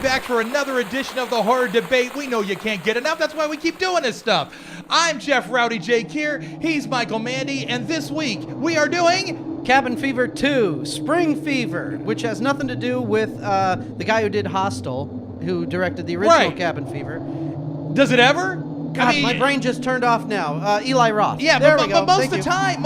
back for another edition of the Horror Debate. We know you can't get enough. That's why we keep doing this stuff. I'm Jeff Rowdy J. Kier. He's Michael Mandy. And this week, we are doing... Cabin Fever 2, Spring Fever, which has nothing to do with the guy who did Hostel, who directed the original Cabin Fever. Does it ever? God, my brain just turned off now. Eli Roth. Yeah, there but we go. most of the time,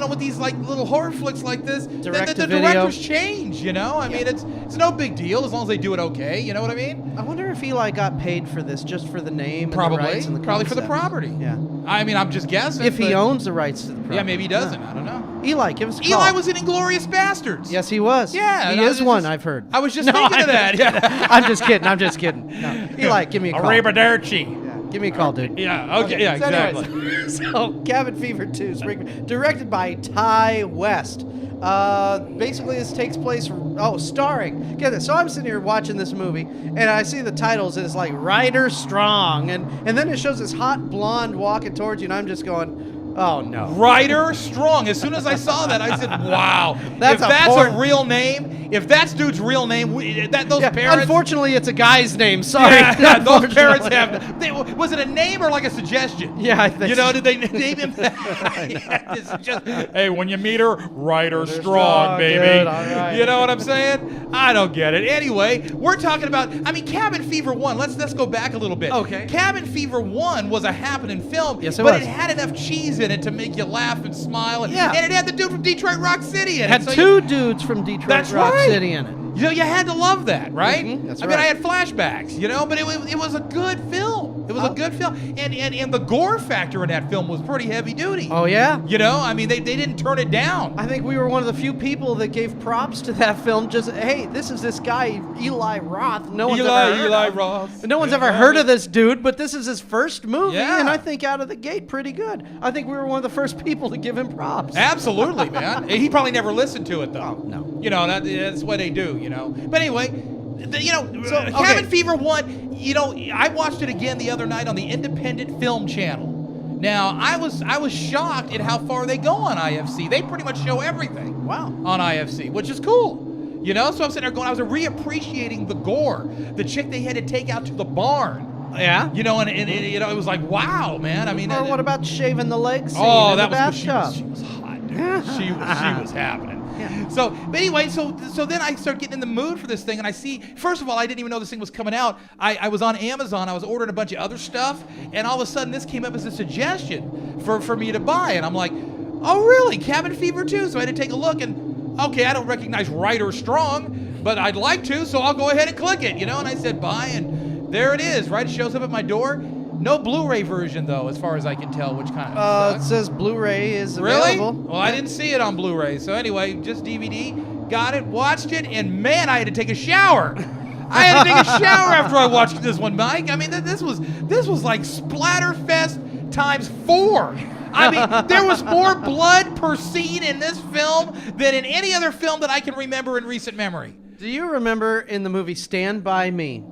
with these like little horror flicks like this, the directors change. I mean, it's no big deal as long as they do it okay. You know what I mean? I wonder if Eli got paid for this just for the name, probably, and the rights and the probably concept. For the property. Yeah. I mean, I'm just guessing. If he owns the rights to the property. Yeah, maybe he doesn't. I don't know. Eli, give us a call. Eli was in Inglourious Bastards. Yes, he was. Yeah, he is one. I've heard. I was just thinking of that. Yeah. I'm just kidding. No. Eli, give me a call. Arrivederci. Give me a call, dude. Yeah, okay, yeah, so exactly. Anyways, so, Cabin Fever 2, directed by Ty West. Basically, this takes place, starring, get this. So I'm sitting here watching this movie, and I see the titles, and it's like Ryder Strong, and then it shows this hot blonde walking towards you, and I'm just going, oh no. Ryder Strong. As soon as I saw that, I said, wow. That's a real name, if that's dude's real name, those parents... Unfortunately, it's a guy's name. Sorry. Yeah, those parents have... was it a name or like a suggestion? Yeah, I think did they name him that? Hey, when you meet her, Ryder Strong, baby. Good, all right. You know what I'm saying? I don't get it. Anyway, we're talking about... Cabin Fever 1. Let's go back a little bit. Okay. Cabin Fever 1 was a happening film. Yes, it but was. It had enough cheese in it to make you laugh and smile. And it had the dude from Detroit Rock City in it. Had two dudes from Detroit Rock City in it. You had to love that, right? Mm-hmm, that's right. I had flashbacks, but it was a good film. It was a good film. And the gore factor in that film was pretty heavy duty. Oh, yeah? They didn't turn it down. I think we were one of the few people that gave props to that film. Just, hey, this is this guy, Eli Roth. No one's ever heard of this dude, but this is his first movie, and I think out of the gate, pretty good. I think we were one of the first people to give him props. Absolutely, man. He probably never listened to it, though. Oh, no. That's what they do, But anyway, Cabin Fever 1, I watched it again the other night on the Independent Film Channel. Now, I was shocked at how far they go on IFC. They pretty much show everything on IFC, which is cool. So I'm sitting there going, I was reappreciating the gore. The chick they had to take out to the barn. Yeah. And it was like, wow, man. Or what about shaving the legs scene in the bathtub? She was hot, dude. She was happening. Yeah. So, but anyway, so then I start getting in the mood for this thing, and I see, first of all, I didn't even know this thing was coming out. I was on Amazon, I was ordering a bunch of other stuff, and all of a sudden this came up as a suggestion for me to buy, and I'm like, oh really, Cabin Fever 2? So I had to take a look, and okay, I don't recognize Ryder Strong, but I'd like to, so I'll go ahead and click it, and I said buy, and there it is, right? It shows up at my door. No Blu-ray version, though, as far as I can tell, which kind of sucks. It says Blu-ray is available. Really? Well, I didn't see it on Blu-ray. So anyway, just DVD, got it, watched it, and man, I had to take a shower. I had to take a shower after I watched this one, Mike. This was like Splatterfest times 4. There was more blood per scene in this film than in any other film that I can remember in recent memory. Do you remember in the movie Stand By Me,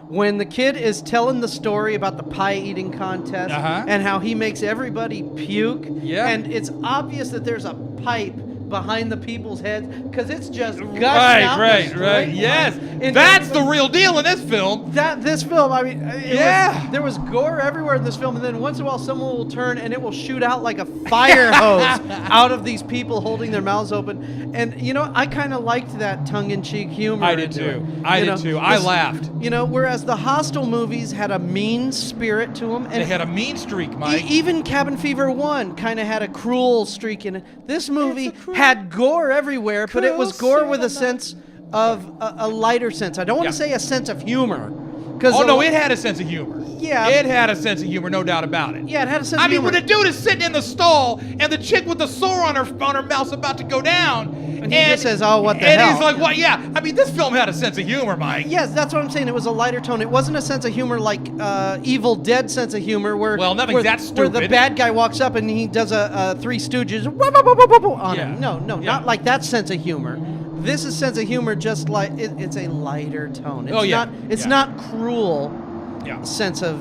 when the kid is telling the story about the pie eating contest and how he makes everybody puke, and it's obvious that there's a pipe behind the people's heads because it's just gushing out. Right. Yes, that's the real deal in this film. This film, there was gore everywhere in this film, and then once in a while someone will turn and it will shoot out like a fire hose out of these people holding their mouths open. And I kind of liked that tongue-in-cheek humor. I did too. I laughed. Whereas the Hostel movies had a mean spirit to them, and they had a mean streak, Mike. Even Cabin Fever 1 kind of had a cruel streak in it. This movie had gore everywhere, but it was gore with a sense of a lighter sense. I don't want to say a sense of humor. It had a sense of humor. Yeah. It had a sense of humor, no doubt about it. Yeah, it had a sense of humor. When the dude is sitting in the stall and the chick with the sore on her mouth's about to go down. And he just says, oh, what the hell? And he's like, what? Yeah. This film had a sense of humor, Mike. Yes, that's what I'm saying. It was a lighter tone. It wasn't a sense of humor like Evil Dead sense of humor where nothing's that stupid. Where the bad guy walks up and he does a Three Stooges on him. No, not like that sense of humor. This is sense of humor just like it's a lighter tone. It's not cruel sense of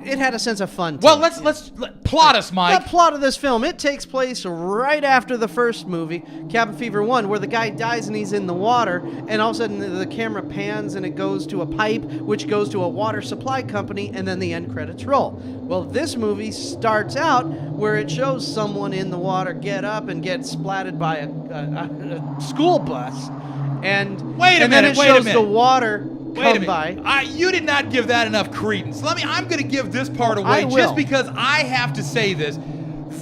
it had a sense of fun. Well, let's plot us, Mike. The plot of this film, it takes place right after the first movie, Cabin Fever 1, where the guy dies and he's in the water, and all of a sudden the camera pans and it goes to a pipe, which goes to a water supply company, and then the end credits roll. Well, this movie starts out where it shows someone in the water get up and get splatted by a school bus, and then it shows the water come by. You did not give that enough credence. I'm going to give this part away just because I have to say this.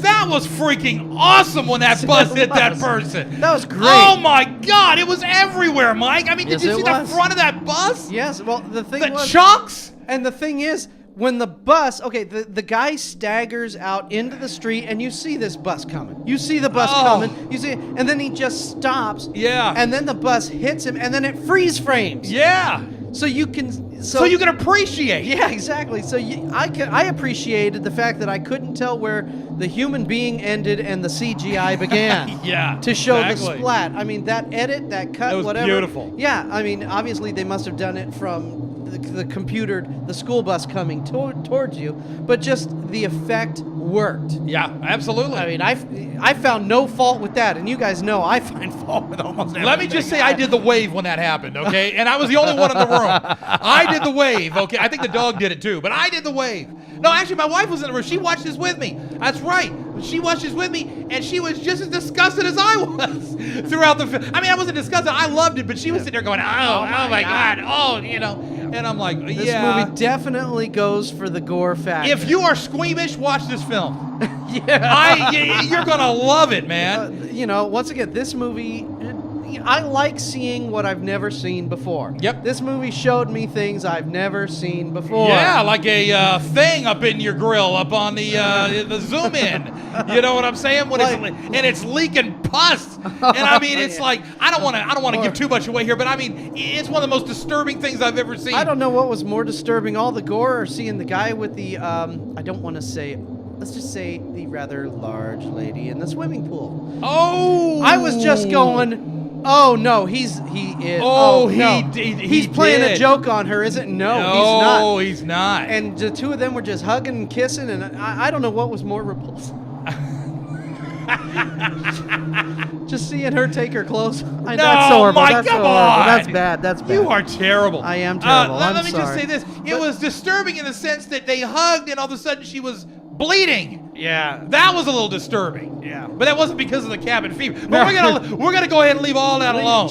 That was freaking awesome when that bus hit that person. That was great. Oh my God, it was everywhere, Mike. I mean, Yes, did you see it was. the front of that bus? Yes, well, the chunks? And the thing is, when the bus, the guy staggers out into the street, and you see this bus coming. You see the bus coming. You see, and then he just stops. Yeah. And then the bus hits him, and then it freeze frames. Yeah. So you can. So you can appreciate. Yeah, exactly. So I appreciated the fact that I couldn't tell where the human being ended and the CGI began. Yeah. To show exactly. the splat. I mean, that edit, that cut, It was whatever. beautiful. Yeah. I mean, obviously they must have done it from the computer, the school bus coming towards you, but just the effect worked. Yeah, absolutely. I mean, I found no fault with that, and you guys know I find fault with almost everything. Let me just say I did the wave when that happened, okay? And I was the only one in the room. I did the wave, okay? I think the dog did it too, but I did the wave. No, actually, my wife was in the room. She watched this with me. That's right. She watched this with me, and she was just as disgusted as I was throughout the film. I mean, I wasn't disgusted. I loved it, but she was sitting there going, oh my God, oh, you know. And I'm like, This yeah. movie definitely goes for the gore factor. If you are squeamish, watch this film. Yeah. You're going to love it, man. You know, once again, this movie, I like seeing what I've never seen before. Yep. This movie showed me things I've never seen before. Yeah, like a thing up in your grill, up on the zoom in. You know what I'm saying? When it's leaking pus. And I mean, it's like I don't want to give too much away here, but I mean, it's one of the most disturbing things I've ever seen. I don't know what was more disturbing, all the gore or seeing the guy with the I don't want to say. Let's just say the rather large lady in the swimming pool. Oh! I was just going, oh no, he is. Oh, no. He's playing did. a joke on her, isn't it? No, he's not. No, he's not. And the two of them were just hugging and kissing, and I don't know what was more repulsive. Just seeing her take her clothes. That's so horrible. Mike, That's come so horrible. on. That's bad. That's bad. You are terrible. I am terrible. Let me just sorry. say this. It was disturbing in the sense that they hugged and all of a sudden she was bleeding. Yeah. That was a little disturbing. Yeah. But that wasn't because of the cabin fever. But we're gonna go ahead and leave all that alone.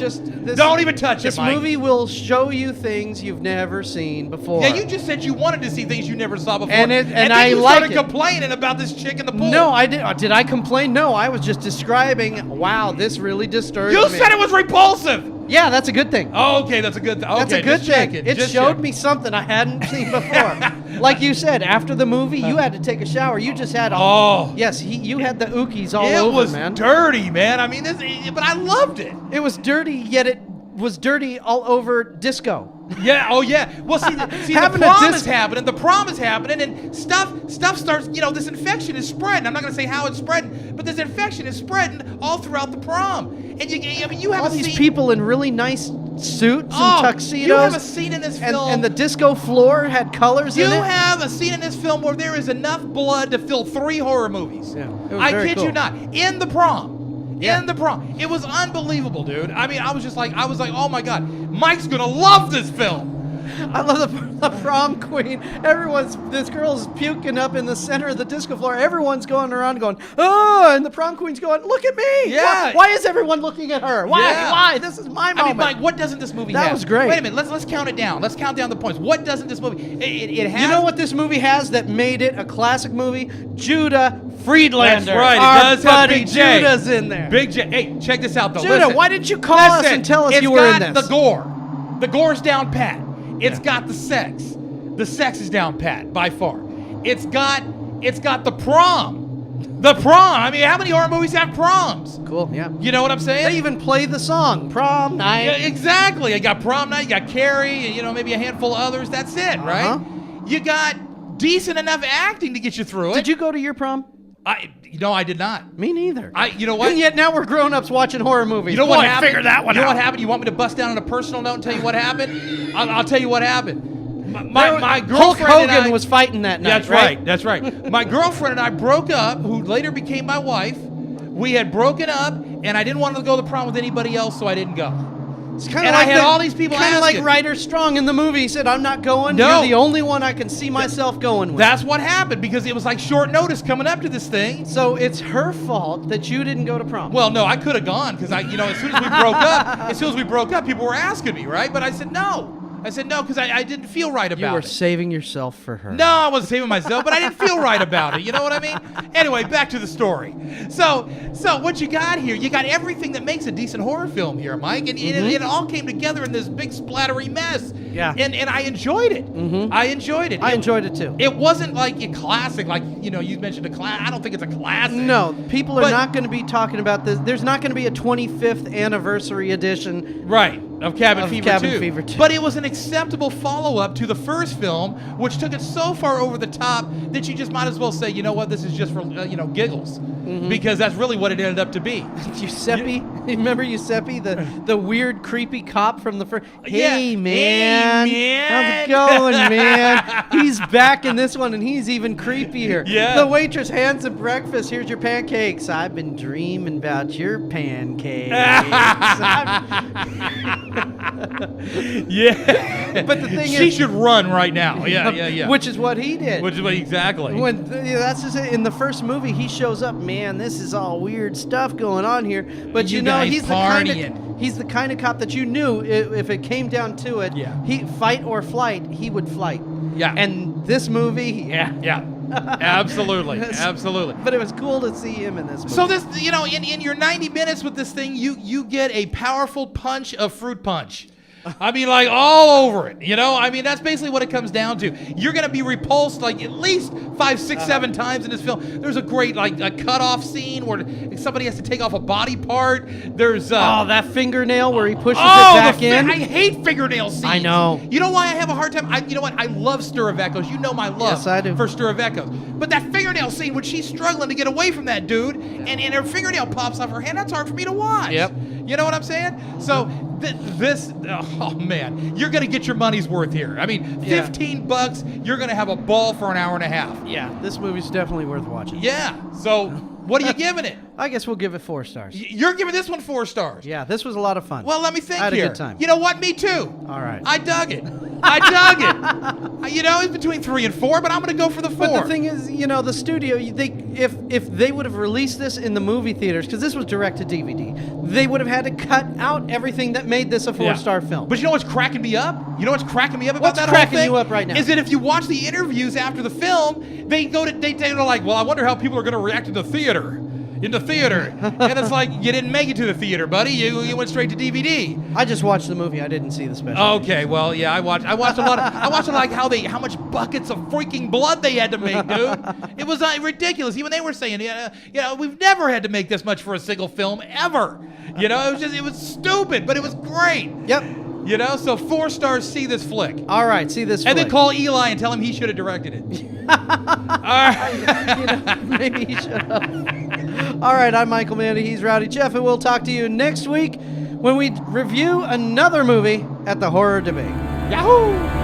Don't even touch it, Mike. This movie will show you things you've never seen before. Yeah, you just said you wanted to see things you never saw before. And then I you like started it. complaining about this chick in the pool. No, I did. Did I complain? No, I was just describing. Wow, this really disturbed me. You said it was repulsive. Yeah, that's a good thing. Oh, okay, that's a good thing. Okay, That's a good just thing. checking, It just showed checking. me something I hadn't seen before. Like you said, after the movie, you had to take a shower. You just had Oh. Yes, you had the ookies all It over, was man. dirty, man. I mean, but I loved it. It was dirty, yet it was dirty all over disco. Yeah. Oh, yeah. Well, see, the Having a prom is disc- happening. The prom is happening, and stuff starts. You know, this infection is spreading. I'm not going to say how it's spreading, but this infection is spreading all throughout the prom. And you have All a these scene. people in really nice suits and tuxedos. You have a scene in this film. And the disco floor had colors You in it. have a scene in this film where there is enough blood to fill 3 horror movies. Yeah, it was I very kid cool. you not. In the prom. Yeah. In the prom. It was unbelievable, dude. I mean, I was like, oh my God, Mike's gonna love this film. I love the prom queen. This girl's puking up in the center of the disco floor. Everyone's going around going, oh, and the prom queen's going, look at me. Yeah. Why is everyone looking at her? Why? Yeah. Why? This is my moment. I mean, Mike, what doesn't this movie have? That was great. Wait a minute, let's count it down. Let's count down the points. What doesn't this movie? It has. You know what this movie has that made it a classic movie? Judah Friedlander. That's right. It Our does have buddy Big J. Judah's in there. Big J. Hey, check this out though. Judah, Listen. why didn't you call us and tell us you were in It's this? got the gore. The gore's down pat. It's got the sex. The sex is down pat by far. It's got the prom. The prom. I mean, how many horror movies have proms? Cool, yeah. You know what I'm saying? They even play the song, Prom Night. Yeah, exactly. You got prom night. You got Carrie. You know, maybe a handful of others. That's it, right? You got decent enough acting to get you through it. Did you go to your prom? I did not. Me neither. You know what? And yet now we're grown-ups watching horror movies. You know what happened? Figure that one You know out. what happened? You want me to bust down on a personal note and tell you what happened? I'll tell you what happened. My Hulk girlfriend Hogan and I, was fighting that night. That's right. That's right. My girlfriend and I broke up, who later became my wife. We had broken up, and I didn't want to go to the prom with anybody else, so I didn't go. It's kind And of I had all these people kind of like asking. Ryder Strong in the movie. He said, "I'm not going. No. You're the only one I can see myself going with." That's what happened, because it was like short notice coming up to this thing. So it's her fault that you didn't go to prom. Well, no, I could have gone, because as soon as we broke up, people were asking me, right? But I said no. Because I didn't feel right about it. you were saving yourself for her. No, I wasn't saving myself, but I didn't feel right about it. You know what I mean? Anyway, back to the story. So what you got here, you got everything that makes a decent horror film here, Mike, and it all came together in this big splattery mess. Yeah. And I enjoyed it. I enjoyed it. I enjoyed it too. It wasn't like a classic, like you mentioned a class. I don't think it's a classic. No, people are But- not going to be talking about this. There's not going to be a 25th anniversary edition. Right, of Cabin Of Fever Cabin 2. Fever 2. But it was an acceptable follow-up to the first film, which took it so far over the top that you just might as well say, you know what, this is just for, giggles. Because that's really what it ended up to be. Giuseppe, remember Giuseppe, the weird, creepy cop from the first? Yeah. Hey, man. Hey, man. How's it going, man? He's back in this one, and he's even creepier. Yeah. The waitress hands him breakfast. Here's your pancakes. I've been dreaming about your pancakes. Yeah. But the thing she is- should run right now. Yeah. Which is what he did. Which is what exactly. That's just it. In the first movie, he shows up. Man, this is all weird stuff going on here. But You guys he's partying. he's the kind of cop that you knew if it came down to it. Yeah. He fight or flight. He would flight. Yeah. And this movie, yeah. Yeah. Absolutely. Absolutely. But it was cool to see him in this movie. So this, in your 90 minutes with this thing, you get a powerful punch of fruit punch. I mean, like all over it. That's basically what it comes down to. You're gonna be repulsed like at least 5, 6, 7 times in this film. There's a great a cut-off scene where somebody has to take off a body part. There's that fingernail where he pushes it oh, back in. I hate fingernail scenes. I know. You know why I have a hard time? You know what? I love Stir of Echoes. You know my love Yes, I do. for Stir of Echoes. But that fingernail scene when she's struggling to get away from that dude, and her fingernail pops off her hand, that's hard for me to watch. Yep. You know what I'm saying? So oh man, you're gonna get your money's worth here. I mean, Yeah. $15, you're gonna have a ball for an hour and a half. Yeah, this movie's definitely worth watching. Yeah. So what are you giving it? I guess we'll give it 4 stars. You're giving this one 4 stars. Yeah, this was a lot of fun. Well, let me think I had here. a good time. You know what? Me too. All right. I dug it. It's between 3 and 4, but I'm going to go for the 4. But the thing is, the studio, if they would have released this in the movie theaters, because this was direct to DVD, they would have had to cut out everything that made this a 4-star film. But you know what's cracking me up? What's What's that cracking whole thing? you up right now? Is that if you watch the interviews after the film, they're like, well, I wonder how people are going to react in the theater. And it's like, you didn't make it to the theater, buddy. You went straight to DVD. I just watched the movie. I didn't see the special. Okay, well, yeah, I watched a lot of. I watched like how much buckets of freaking blood they had to make, dude. It was ridiculous. Even they were saying, we've never had to make this much for a single film ever. It was stupid, but it was great. Yep. So 4 stars. See this flick. All right, see this And flick. then call Eli and tell him he should have directed it. All right. Maybe he should have. All right, I'm Michael Mandy. He's Rowdy Jeff, and we'll talk to you next week when we review another movie at the Horror Debate. Yahoo!